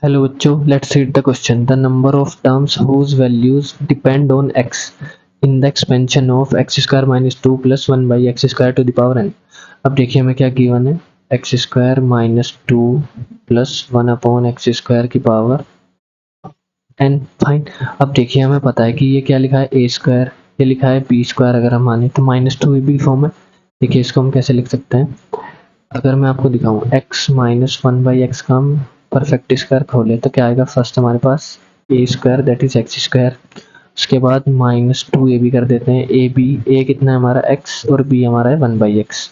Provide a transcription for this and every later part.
Hello बच्चों, let's read the question. The number of terms whose values depend on x in the expansion of x square minus 2 plus 1 by x square to the power n. अब देखिए हमें क्या given है, x square minus two plus one upon x square की power n. Fine. अब देखिए हमें पता है कि ये क्या लिखा है, a स्क्वायर, ये लिखा है b स्क्वायर. अगर हम माने तो माइनस टू भी फॉर्म है. देखिए इसको हम कैसे लिख सकते हैं, अगर मैं आपको दिखाऊं x minus one by X का हम परफेक्ट स्क्वायर खोले तो क्या आएगा, फर्स्ट हमारे पास A square that is X square, उसके बाद माइनस टू ए बी कर देते हैं, ए बी, ए कितना है हमारा x और b हमारा है वन बाई एक्स,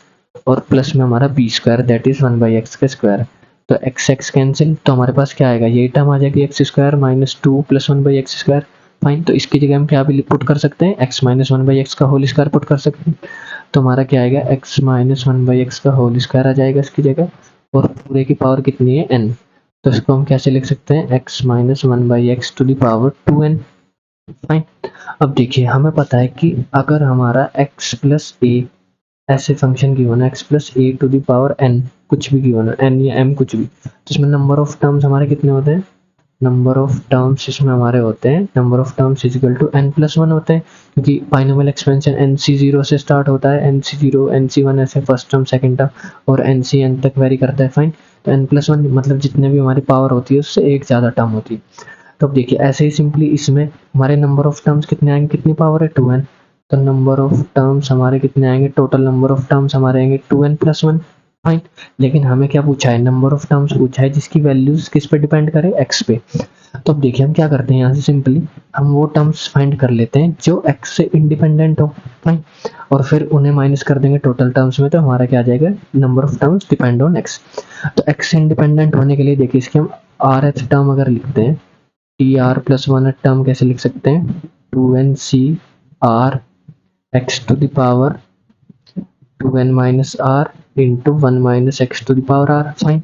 और प्लस में हमारा B square that is one by X का स्क्वायर. तो एक्स एक्स कैंसिल, तो हमारे पास क्या आएगा, ये टर्म आ जाएगी X square minus two plus one by X square. Fine. तो इसकी जगह हम क्या भी पुट कर सकते हैं, x minus one by X का होल स्क्वायर पुट कर सकते हैं. तो हमारा क्या आएगा, x minus one by X का होल स्क्वायर आ जाएगा इसकी जगह, और पूरे की पावर कितनी है n. तो इसको हम कैसे लिख सकते हैं, x minus one by X to the power two N. Fine. अब देखिए हमें पता है कि अगर हमारा x प्लस ए ऐसे फंक्शन गिवन है, x plus A to the power n, कुछ भी गिवन है, n या m कुछ भी, तो इसमें नंबर ऑफ टर्म्स हमारे कितने होते हैं, नंबर ऑफ टर्म्स इसमें हमारे होते हैं, number of terms is equal to n plus one होते हैं, क्योंकि बाइनोमियल एक्सपेंशन nc0 से स्टार्ट होता है, nc0 nc1 ऐसे फर्स्ट टर्म सेकंड टर्म, और nc n तक वेरी करता है. फाइन. तो n प्लस वन मतलब जितने भी हमारी पावर होती है उससे एक ज़्यादा टर्म होती है. तो अब देखिए ऐसे ही सिंपली इसमें हमारे नंबर ऑफ टर्म्स कितने आएंगे, कितनी पावर है, टू एन. तो नंबर ऑफ टर्म्स हमारे कितने आएंगे, टोटल नंबर ऑफ टर्म्स हमारे आएंगे two N plus one. Fine. लेकिन हमें क्या पूछा है, नंबर ऑफ टर्म्स पूछा है जिसकी वैल्यूज किस पे डिपेंड करे, एक्स पे. तो अब देखिए हम क्या करते हैं, यहाँ से सिंपली हम वो टर्म्स फाइंड कर लेते हैं जो एक्स से इंडिपेंडेंट हो. फाइन. और फिर उन्हें माइनस कर देंगे टोटल टर्म्स में, तो हमारा क्या आ जाएगा, number of terms depend on x. तो एक्स से इंडिपेंडेंट होने के लिए देखिए इसके हम आर एच टर्म अगर लिखते हैं, T R plus one term कैसे लिख सकते हैं, two N C R X to the power two N minus R into one minus X to the power R. Fine.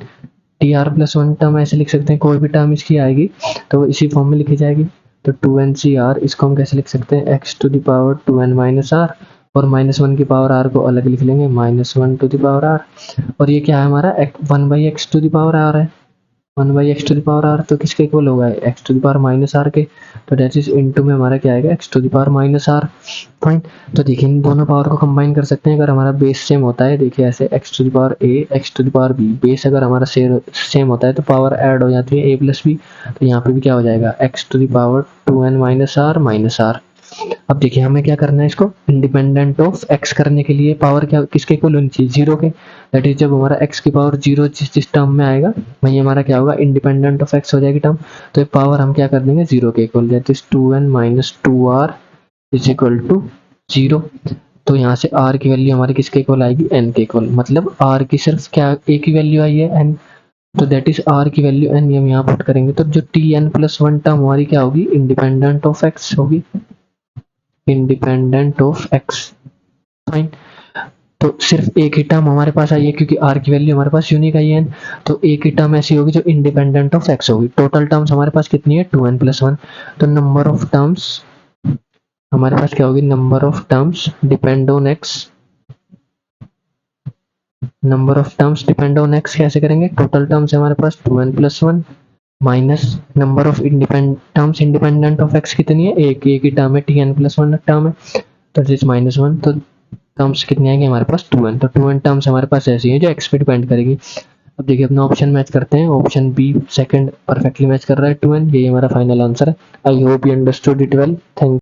T R plus one term ऐसे लिख सकते हैं, कोई भी टर्म इसकी आएगी तो इसी फॉर्म में लिखी जाएगी. तो टू एन सी आर, इसको हम कैसे लिख सकते हैं, X to the power two N minus R, और माइनस वन की पावर आर को अलग लिख लेंगे, minus one to the power R. और ये क्या है हमारा, one by X to the power R है, one by X to the power R, तो किसके इक्वल होगा, X to the power minus R के. तो दैट इज इनटू में हमारा क्या आएगा, X to the power minus R. Fine. तो देखिए इन दोनों पावर को कंबाइन कर सकते हैं अगर हमारा बेस सेम होता है. देखिए ऐसे X to the power A X to the power B, base अगर हमारा सेम होता है तो पावर ऐड हो जाती है ए प्लस बी. तो यहाँ पे भी क्या हो जाएगा, X to the power two N minus R minus R. अब देखिए हमें क्या करना है, इसको इंडिपेंडेंट ऑफ एक्स करने के लिए पावर क्या किसके इक्वल होनी चाहिए, जीरो के. दैट इज जब हमारा एक्स की पावर जीरो जिस जिस टर्म में आएगा वही हमारा क्या होगा, इंडिपेंडेंट ऑफ एक्स हो जाएगी टर्म. तो ये पावर हम क्या कर देंगे, जीरो के equal, that is two N minus two R is equal to zero. तो यहाँ से r की वैल्यू हमारी किसके इक्वल आएगी, n के इक्वल, मतलब r की सिर्फ क्या एक ही वैल्यू आई है n. तो दैट इज r की वैल्यू n हम यहाँ पुट करेंगे, तो जो T N plus one term हमारी क्या होगी, इंडिपेंडेंट ऑफ x होगी, इंडिपेंडेंट ऑफ एक्स. फाइन. तो सिर्फ एक ही टर्म हमारे पास आई है क्योंकि r की वैल्यू हमारे पास यूनिक आई है, तो एक ही टर्म ऐसी होगी जो इंडिपेंडेंट ऑफ x होगी. टोटल टर्म्स हमारे पास कितनी है, टू एन प्लस वन. तो नंबर ऑफ टर्म्स हमारे पास क्या होगी, number of terms depend on x, number of terms depend on x कैसे करेंगे, टोटल टर्म्स हमारे पास two N plus one minus number of terms independent of x कितनी है, एक ही टर्म है, T N plus one term है, तो दिस माइनस वन. तो टर्म्स कितनी आएंगे हमारे पास, टू एन. तो टू एन टर्म्स हमारे पास ऐसी है जो x पे डिपेंड करेगी. अब देखिए अपना ऑप्शन मैच करते हैं, option B second perfectly match कर रहा है, टू एन. यही हमारा फाइनल आंसर है. I hope you understood it well. Thank